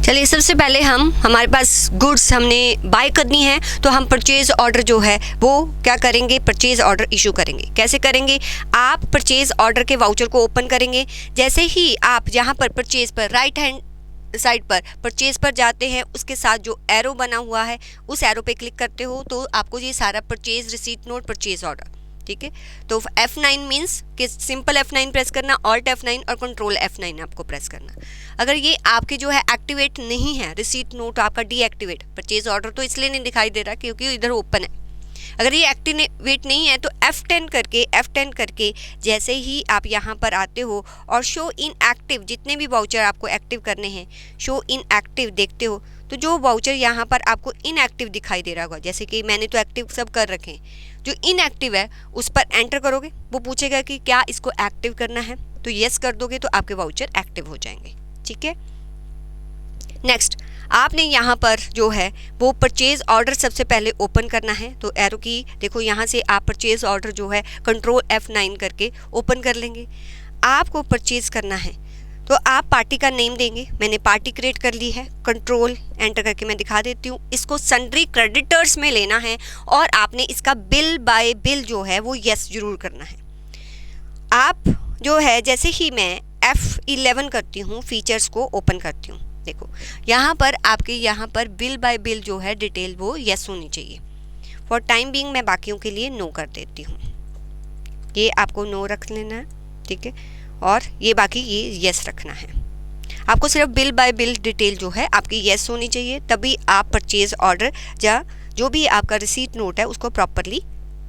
चलिए सबसे पहले हमारे पास गुड्स हमने बाय करनी है तो हम परचेज ऑर्डर जो है वो क्या करेंगे, परचेज ऑर्डर इशू करेंगे। कैसे करेंगे, आप परचेज ऑर्डर के वाउचर को ओपन करेंगे। जैसे ही आप यहाँ पर परचेज पर राइट हैंड साइड पर परचेज पर जाते हैं, उसके साथ जो एरो बना हुआ है उस एरो पे क्लिक करते हो तो आपको ये सारा purchase receipt note purchase order, ठीक है। तो F9 मीन्स कि सिंपल F9 प्रेस करना, ऑल्ट F9 और कंट्रोल F9 आपको प्रेस करना। अगर ये आपके जो है एक्टिवेट नहीं है, रिसीट नोट आपका डीएक्टिवेट, परचेज ऑर्डर तो इसलिए नहीं दिखाई दे रहा क्योंकि इधर ओपन है। अगर ये एक्टिवेट नहीं है तो F10 करके जैसे ही आप यहाँ पर आते हो और शो इन एक्टिव, जितने भी वाउचर आपको एक्टिव करने हैं शो इन एक्टिव देखते हो तो जो वाउचर यहाँ पर आपको इनएक्टिव दिखाई दे रहा होगा, जैसे कि मैंने तो एक्टिव सब कर रखे हैं, जो इनएक्टिव है उस पर एंटर करोगे, वो पूछेगा कि क्या इसको एक्टिव करना है, तो यस कर दोगे तो आपके वाउचर एक्टिव हो जाएंगे, ठीक है। नेक्स्ट आपने यहाँ पर जो है वो परचेज ऑर्डर सबसे पहले ओपन करना है। तो एरो की देखो, यहाँ से आप परचेज ऑर्डर जो है कंट्रोल F9 करके ओपन कर लेंगे। आपको परचेज करना है तो आप पार्टी का नेम देंगे। मैंने पार्टी क्रिएट कर ली है, कंट्रोल एंटर करके मैं दिखा देती हूँ। इसको सन्ड्री क्रेडिटर्स में लेना है और आपने इसका बिल बाय बिल जो है वो यस जरूर करना है। आप जो है जैसे ही मैं F11 करती हूँ, फीचर्स को ओपन करती हूँ, देखो यहाँ पर आपके यहाँ पर बिल बाय बिल जो है डिटेल वो यस होनी चाहिए। फॉर टाइम बीइंग मैं बाकियों के लिए नो कर देती हूँ, ये आपको नो रख लेना है, ठीक है, और ये बाकी ये यस रखना है। आपको सिर्फ बिल बाय बिल डिटेल जो है आपकी यस होनी चाहिए, तभी आप परचेज ऑर्डर या जो भी आपका रिसीट नोट है उसको प्रॉपरली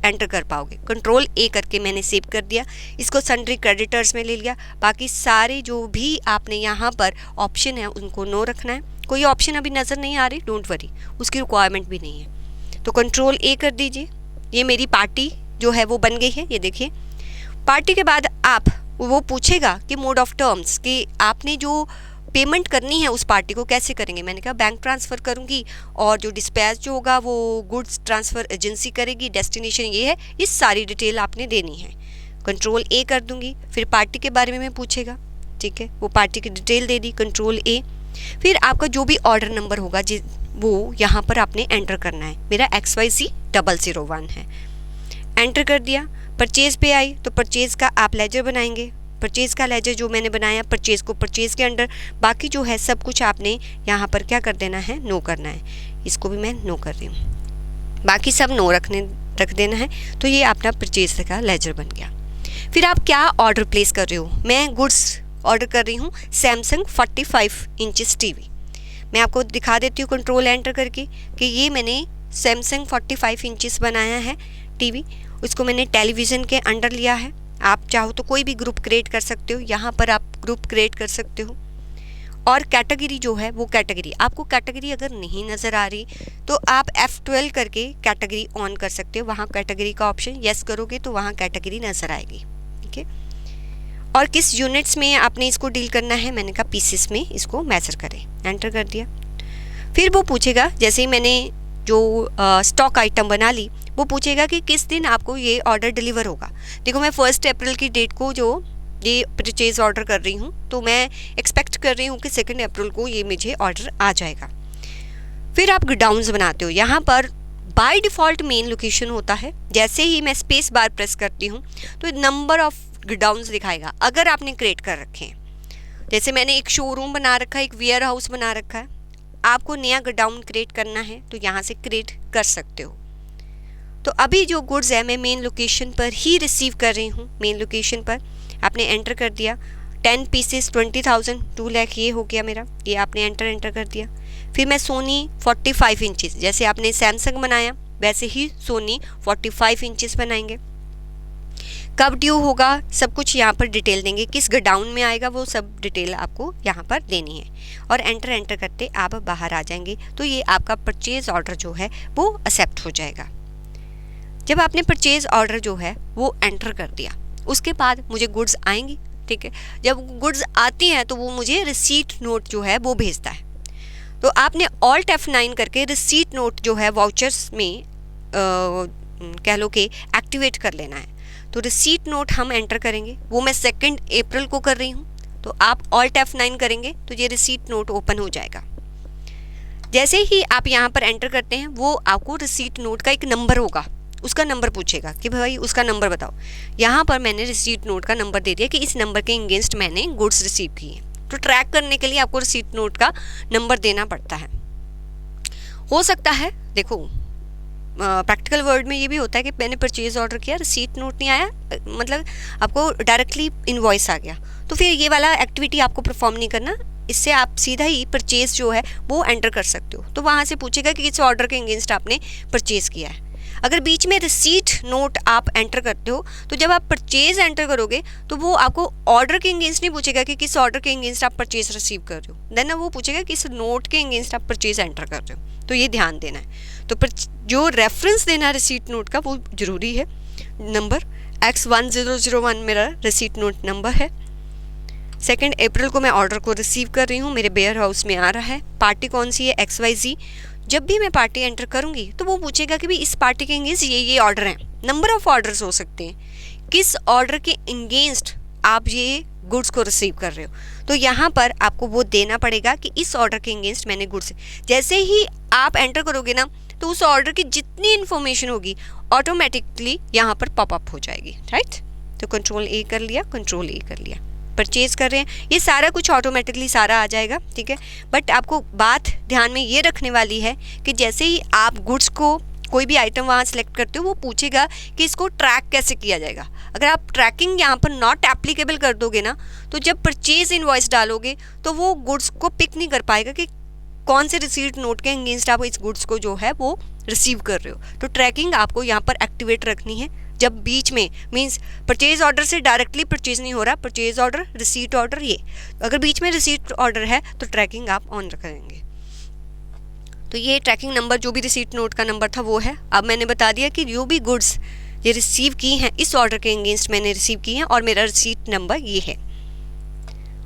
एंटर कर पाओगे। कंट्रोल A करके मैंने सेव कर दिया, इसको सन्ड्री क्रेडिटर्स में ले लिया। बाकी सारे जो भी आपने यहाँ पर ऑप्शन है उनको नो रखना है। कोई ऑप्शन अभी नज़र नहीं आ रही, डोंट वरी, उसकी रिक्वायरमेंट भी नहीं है, तो कंट्रोल A कर दीजिए। ये मेरी पार्टी जो है वो बन गई है, ये देखिए। पार्टी के बाद आप वो पूछेगा कि मोड ऑफ टर्म्स, कि आपने जो पेमेंट करनी है उस पार्टी को कैसे करेंगे। मैंने कहा बैंक ट्रांसफ़र करूंगी और जो डिस्पैच जो होगा वो गुड्स ट्रांसफ़र एजेंसी करेगी, डेस्टिनेशन ये है, ये सारी डिटेल आपने देनी है। कंट्रोल A कर दूंगी, फिर पार्टी के बारे में पूछेगा, ठीक है, वो पार्टी की detail they the, control A। फिर आपका जो भी ऑर्डर नंबर होगा वो यहाँ पर आपने एंटर करना है। मेरा XYZ001 है, एंटर कर दिया। परचेज़ पे आई तो परचेज़ का आप लेजर बनाएंगे। परचेज़ का लेजर जो मैंने बनाया, परचेज़ को परचेज़ के अंडर, बाकी जो है सब कुछ आपने यहाँ पर क्या कर देना है, नो करना है। इसको भी मैं नो कर रही हूँ, बाकी सब नो रख देना है। तो ये अपना परचेज़ का लेजर बन गया। फिर आप क्या ऑर्डर प्लेस कर रहे हो, मैं गुड्स ऑर्डर कर रही हूँ सैमसंग 45 इंचज़ टीवी। मैं आपको दिखा देती हूँ कंट्रोल एंटर करके कि ये मैंने सैमसंग 45 इंचज़ बनाया है टीवी। उसको मैंने टेलीविज़न के अंडर लिया है। आप चाहो तो कोई भी ग्रुप क्रिएट कर सकते हो, यहाँ पर आप ग्रुप क्रिएट कर सकते हो। और कैटेगरी जो है वो कैटेगरी, आपको कैटेगरी अगर नहीं नज़र आ रही तो आप F12 करके कैटेगरी ऑन कर सकते हो। वहाँ कैटेगरी का ऑप्शन यस करोगे तो वहाँ कैटेगरी नज़र आएगी, ठीक है। और किस यूनिट्स में आपने इसको डील करना है, मैंने कहा पीसेस में इसको मेजर करें, एंटर कर दिया। फिर वो पूछेगा, जैसे ही मैंने जो स्टॉक आइटम बना ली, वो पूछेगा कि किस दिन आपको ये ऑर्डर डिलीवर होगा। देखो मैं 1 अप्रैल की डेट को जो ये परचेज ऑर्डर कर रही हूँ, तो मैं एक्सपेक्ट कर रही हूँ कि 2 अप्रैल को ये मुझे ऑर्डर आ जाएगा। फिर आप गोडाउन्स बनाते हो। यहाँ पर बाय डिफ़ॉल्ट मेन लोकेशन होता है। जैसे ही मैं स्पेस बार प्रेस करती हूँ तो नंबर ऑफ गोडाउन्स दिखाएगा अगर आपने क्रिएट कर रखे हैं। जैसे मैंने एक शोरूम बना रखा है, एक वेयर हाउस बना रखा है, आपको नया गोडाउन क्रिएट करना है तो यहाँ से क्रिएट कर सकते हो। तो अभी जो गुड्स है मैं मेन लोकेशन पर ही रिसीव कर रही हूँ। मेन लोकेशन पर आपने एंटर कर दिया, 10 पीसेस 20,000, 2 लाख ये हो गया मेरा, ये आपने एंटर कर दिया। फिर मैं सोनी 45 इंचज़, जैसे आपने सैमसंग बनाया वैसे ही सोनी 45 इंचज़ बनाएंगे। कब ड्यू होगा सब कुछ यहाँ पर डिटेल देंगे, किस गोडाउन में आएगा वो सब डिटेल आपको यहाँ पर देनी है। और एंटर करते आप बाहर आ जाएंगे तो ये आपका परचेज़ ऑर्डर जो है वो एक्सेप्ट हो जाएगा। जब आपने परचेज़ ऑर्डर जो है वो एंटर कर दिया, उसके बाद मुझे गुड्स आएंगी, ठीक है। जब गुड्स आती हैं तो वो मुझे रिसीट नोट जो है वो भेजता है। तो आपने ऑल्ट F9 करके रिसीट नोट जो है वाउचर्स में कह लो कि एक्टिवेट कर लेना है। तो रिसीट नोट हम एंटर करेंगे, वो मैं 2 अप्रैल को कर रही हूँ, तो आप ऑल्ट F9 करेंगे तो ये रिसीट नोट ओपन हो जाएगा। जैसे ही आप यहाँ पर एंटर करते हैं वो आपको रिसीट नोट का एक नंबर होगा, उसका नंबर पूछेगा कि भाई उसका नंबर बताओ। यहाँ पर मैंने रिसीट नोट का नंबर दे दिया कि इस नंबर के अगेंस्ट मैंने गुड्स रिसीव की है। तो ट्रैक करने के लिए आपको रिसीट नोट का नंबर देना पड़ता है। हो सकता है देखो प्रैक्टिकल वर्ल्ड में ये भी होता है कि मैंने परचेज ऑर्डर किया, रिसीट नोट नहीं आया, मतलब आपको डायरेक्टली इनवॉइस आ गया, तो फिर ये वाला एक्टिविटी आपको परफॉर्म नहीं करना। इससे आप सीधा ही परचेज जो है वो एंटर कर सकते हो। तो वहाँ से पूछेगा कि किस ऑर्डर के अगेंस्ट आपने परचेज किया है। अगर बीच में रिसीट नोट आप एंटर करते हो तो जब आप परचेज एंटर करोगे तो वो आपको ऑर्डर के अगेंस्ट नहीं पूछेगा कि किस ऑर्डर के अगेंस्ट आप परचेज रिसीव कर रहे हो, देन वो पूछेगा किस नोट के अगेंस्ट आप परचेज एंटर कर रहे हो। तो ये ध्यान देना है। तो जो रेफरेंस देना है रिसीट नोट का वो जरूरी है। नंबर X1001 मेरा रिसीट नोट नंबर है। 2 अप्रैल को मैं ऑर्डर को रिसीव कर रही हूँ, मेरे वेयर हाउस में आ रहा है। पार्टी कौन सी है? XYZ। जब भी मैं पार्टी एंटर करूँगी तो वो पूछेगा कि भाई इस पार्टी के अगेंस्ट ये ऑर्डर हैं। नंबर ऑफ ऑर्डर्स हो सकते हैं, किस ऑर्डर के अगेंस्ट आप ये गुड्स को रिसीव कर रहे हो। तो यहाँ पर आपको वो देना पड़ेगा कि इस ऑर्डर के अगेंस्ट मैंने गुड्स। जैसे ही आप एंटर करोगे ना तो उस ऑर्डर की जितनी इन्फॉर्मेशन होगी ऑटोमेटिकली यहाँ पर पॉपअप हो जाएगी, राइट। तो कंट्रोल ए कर लिया, कंट्रोल ए कर लिया, परचेज कर रहे हैं, ये सारा कुछ ऑटोमेटिकली सारा आ जाएगा, ठीक है। बट आपको बात ध्यान में ये रखने वाली है कि जैसे ही आप गुड्स को कोई भी आइटम वहाँ सेलेक्ट करते हो वो पूछेगा कि इसको ट्रैक कैसे किया जाएगा। अगर आप ट्रैकिंग यहाँ पर नॉट एप्लीकेबल कर दोगे ना तो जब परचेज इनवॉइस डालोगे तो वो गुड्स को पिक नहीं कर पाएगा कि कौन से रिसीट नोट के अगेंस्ट आप इस गुड्स को जो है वो रिसीव कर रहे हो। तो ट्रैकिंग आपको यहाँ पर एक्टिवेट रखनी है। जब बीच में मींस परचेज ऑर्डर से डायरेक्टली परचेज नहीं हो रहा, परचेज ऑर्डर, रिसीट ऑर्डर, ये अगर बीच में रिसीट ऑर्डर है तो ट्रैकिंग आप ऑन रखेंगे। तो ये ट्रैकिंग नंबर जो भी रिसीट नोट का नंबर था वो है। अब मैंने बता दिया कि जो भी गुड्स ये रिसीव की हैं इस ऑर्डर के अगेंस्ट मैंने रिसीव की हैं और मेरा रिसीट नंबर ये है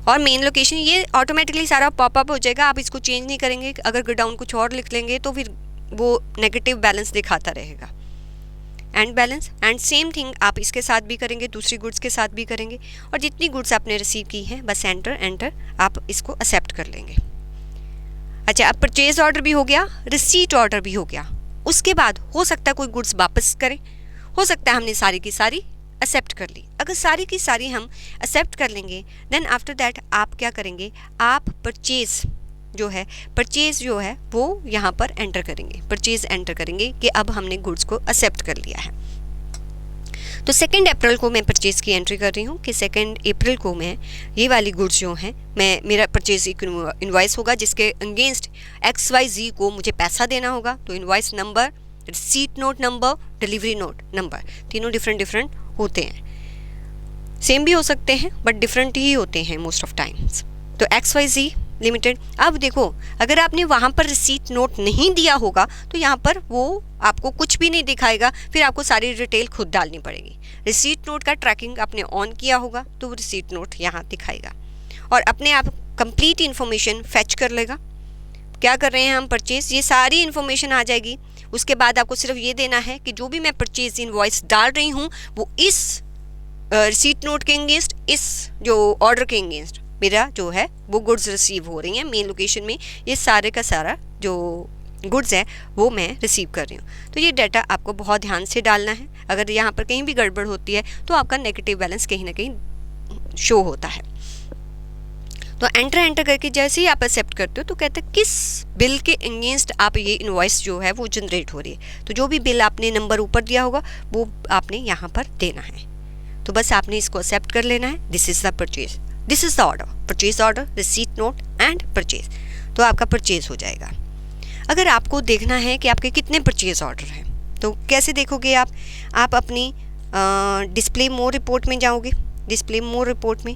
और मेन लोकेशन, ये ऑटोमेटिकली सारा पॉपअप हो जाएगा। आप इसको चेंज नहीं करेंगे। अगर गोडाउन कुछ और लिख लेंगे तो फिर वो नेगेटिव बैलेंस दिखाता रहेगा, and balance. And same thing आप इसके साथ भी करेंगे, दूसरी गुड्स के साथ भी करेंगे। और जितनी गुड्स आपने रिसीव की हैं बस एंटर आप इसको एक्सेप्ट कर लेंगे। अच्छा, अब परचेज ऑर्डर भी हो गया, रिसीट ऑर्डर भी हो गया। उसके बाद हो सकता है कोई गुड्स वापस करें, हो सकता है हमने सारी की सारी एक्सेप्ट कर ली। अगर सारी की सारी हम एक्सेप्ट कर लेंगे देन आफ्टर दैट आप क्या करेंगे, आप परचेज जो है वो यहाँ पर एंटर करेंगे, परचेज एंटर करेंगे कि अब हमने गुड्स को एक्सेप्ट कर लिया है। तो 2 अप्रैल को मैं परचेज की एंट्री कर रही हूँ कि 2 अप्रैल को मैं ये वाली गुड्स जो हैं मेरा परचेज इनवॉइस होगा जिसके अगेंस्ट XYZ को मुझे पैसा देना होगा। तो invoice number, receipt note number, delivery note number, तीनों डिफरेंट होते हैं। सेम भी हो सकते हैं बट डिफरेंट ही होते हैं मोस्ट ऑफ टाइम्स। तो XYZ लिमिटेड। अब देखो, अगर आपने वहाँ पर रिसीट नोट नहीं दिया होगा तो यहाँ पर वो आपको कुछ भी नहीं दिखाएगा, फिर आपको सारी डिटेल खुद डालनी पड़ेगी। रिसीट नोट का ट्रैकिंग आपने ऑन किया होगा तो वो रिसीट नोट यहाँ दिखाएगा और अपने आप कंप्लीट इन्फॉर्मेशन फैच कर लेगा। क्या कर रहे हैं हम, परचेज, ये सारी इन्फॉर्मेशन आ जाएगी। उसके बाद आपको सिर्फ ये देना है कि जो भी मैं परचेज इनवॉइस डाल रही हूँ वो इस रिसीट नोट के अगेंस्ट, इस जो ऑर्डर के अगेंस्ट मेरा जो है वो गुड्स रिसीव हो रही हैं मेन लोकेशन में। ये सारे का सारा जो गुड्स है वो मैं रिसीव कर रही हूँ। तो ये डाटा आपको बहुत ध्यान से डालना है। अगर यहाँ पर कहीं भी गड़बड़ होती है तो आपका नेगेटिव बैलेंस कहीं ना कहीं शो होता है। तो एंटर करके जैसे ही आप एक्सेप्ट करते हो तो कहते हैं किस बिल के अगेंस्ट आप ये इनवॉइस जो है वो जनरेट हो रही है। तो जो भी बिल आपने नंबर ऊपर दिया होगा वो आपने यहाँ पर देना है। तो बस आपने इसको एक्सेप्ट कर लेना है। This is the purchase, this is the order, purchase order, receipt note and purchase. तो आपका परचेज हो जाएगा। अगर आपको देखना है कि आपके कितने परचेज ऑर्डर हैं तो कैसे देखोगे आप अपनी डिस्प्ले मोर रिपोर्ट में जाओगे, डिस्प्ले मोर रिपोर्ट में,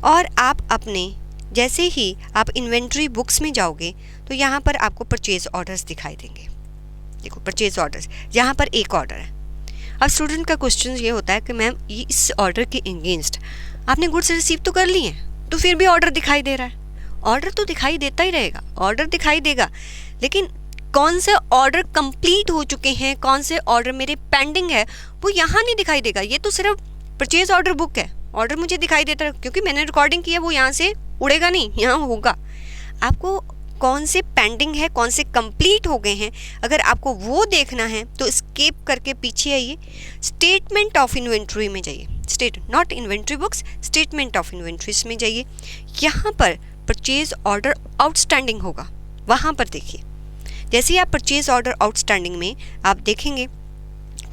और आप अपने जैसे ही आप इन्वेंट्री बुक्स में जाओगे तो यहाँ पर आपको परचेज ऑर्डर्स दिखाई देंगे। देखो परचेज ऑर्डर्स, यहाँ पर एक ऑर्डर है। अब स्टूडेंट का क्वेश्चन ये होता है कि मैम ये इस ऑर्डर के अगेंस्ट आपने गुड्स रिसीव तो कर ली हैं तो फिर भी ऑर्डर दिखाई दे रहा है। ऑर्डर तो दिखाई देता ही रहेगा, ऑर्डर दिखाई देगा, लेकिन कौन से ऑर्डर कंप्लीट हो चुके हैं, कौन से ऑर्डर मेरे पेंडिंग है वो यहाँ नहीं दिखाई देगा। ये तो सिर्फ परचेज ऑर्डर बुक है, ऑर्डर मुझे दिखाई देता है क्योंकि मैंने रिकॉर्डिंग की है, वो यहाँ से उड़ेगा नहीं, यहाँ होगा। आपको कौन से पेंडिंग है, कौन से कंप्लीट हो गए हैं। अगर आपको वो देखना है तो स्किप करके पीछे आइए, स्टेटमेंट ऑफ इन्वेंट्री में जाइए, not inventory books, statement of inventories में जाइए। यहाँ पर परचेज ऑर्डर आउटस्टैंडिंग होगा, वहाँ पर देखिए। जैसे ही आप परचेज ऑर्डर आउटस्टैंडिंग में आप देखेंगे,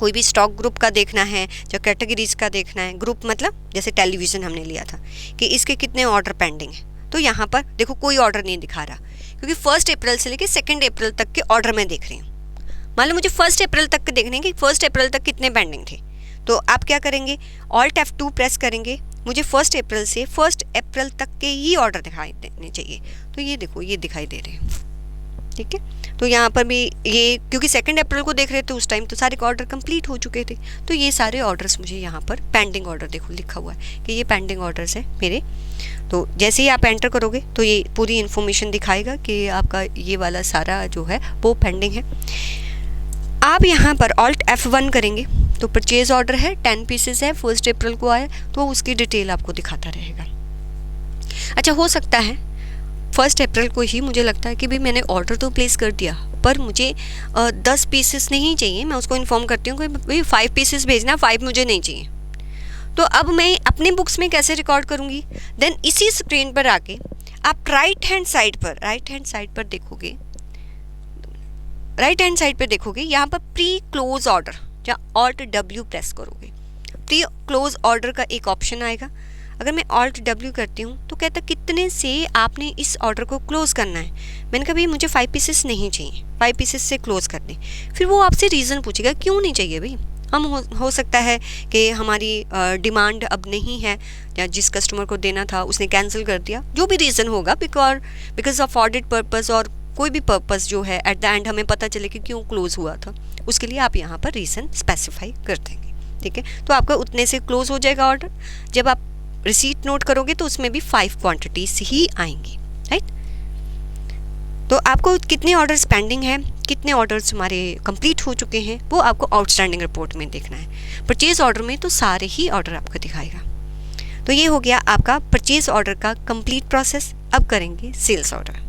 कोई भी स्टॉक ग्रुप का देखना है या कैटेगरीज का देखना है, ग्रुप मतलब जैसे टेलीविज़न हमने लिया था कि इसके कितने ऑर्डर पेंडिंग है, तो यहाँ पर देखो कोई ऑर्डर नहीं दिखा रहा, क्योंकि 1 अप्रैल से लेकर 2 अप्रैल तक के ऑर्डर मैं देख रही हूँ। मान लो मुझे 1 अप्रैल तक के देखने कि 1 अप्रैल तक कितने पेंडिंग थे, तो आप क्या करेंगे, Alt F2 प्रेस करेंगे, मुझे 1 अप्रैल से 1 अप्रैल तक के ही ऑर्डर दिखाई देने चाहिए। तो ये देखो ये दिखाई दे रहे हैं, ठीक है। तो यहाँ पर भी ये क्योंकि 2 अप्रैल को देख रहे थे उस टाइम, तो सारे ऑर्डर कंप्लीट हो चुके थे, तो ये सारे ऑर्डर्स मुझे यहाँ पर पेंडिंग ऑर्डर देखो लिखा हुआ है कि ये पेंडिंग ऑर्डर्स है मेरे। तो जैसे ही आप एंटर करोगे तो ये पूरी इन्फॉर्मेशन दिखाएगा कि आपका ये वाला सारा जो है वो पेंडिंग है। आप यहाँ पर Alt F1 करेंगे तो परचेज ऑर्डर है, 10 पीसेस है, 1 अप्रैल को आया, तो उसकी डिटेल आपको दिखाता रहेगा। अच्छा, हो सकता है 1 अप्रैल को ही मुझे लगता है कि भाई मैंने ऑर्डर तो प्लेस कर दिया, पर मुझे 10 पीसेस नहीं चाहिए। मैं उसको इन्फॉर्म करती हूँ कि भाई 5 पीसेस भेजना, 5 मुझे नहीं चाहिए। तो अब मैं अपने बुक्स में कैसे रिकॉर्ड करूँगी? देन इसी स्क्रीन पर आके आप राइट हैंड साइड पर देखोगे, यहाँ पर प्री क्लोज ऑर्डर या Alt W प्रेस करोगे, प्री क्लोज ऑर्डर का एक ऑप्शन आएगा। अगर मैं Alt W करती हूँ तो कहता कितने से आपने इस ऑर्डर को क्लोज करना है। मैंने कहा भाई मुझे 5 पीसेस नहीं चाहिए, 5 पीसेस से क्लोज कर दें। फिर वो आपसे रीज़न पूछेगा क्यों नहीं चाहिए भाई। हम हो सकता है कि हमारी डिमांड अब नहीं है, या जिस कस्टमर को देना था उसने कैंसिल कर दिया, जो भी रीज़न होगा, बिकॉज ऑफ ऑडिट पर्पस और कोई भी पर्पस जो है एट द एंड हमें पता चले कि क्यों क्लोज हुआ था, उसके लिए आप यहाँ पर रीज़न स्पेसिफाई कर देंगे, ठीक है। तो आपका उतने से क्लोज हो जाएगा ऑर्डर। जब आप रिसीट नोट करोगे तो उसमें भी 5 क्वांटिटीज ही आएंगी, राइट। तो आपको कितने ऑर्डर्स पेंडिंग है, कितने ऑर्डर्स हमारे कंप्लीट हो चुके हैं, वो आपको आउटस्टैंडिंग रिपोर्ट में देखना है। परचेज ऑर्डर में तो सारे ही ऑर्डर आपको दिखाएगा। तो ये हो गया आपका परचेज ऑर्डर का कंप्लीट प्रोसेस। अब करेंगे सेल्स ऑर्डर।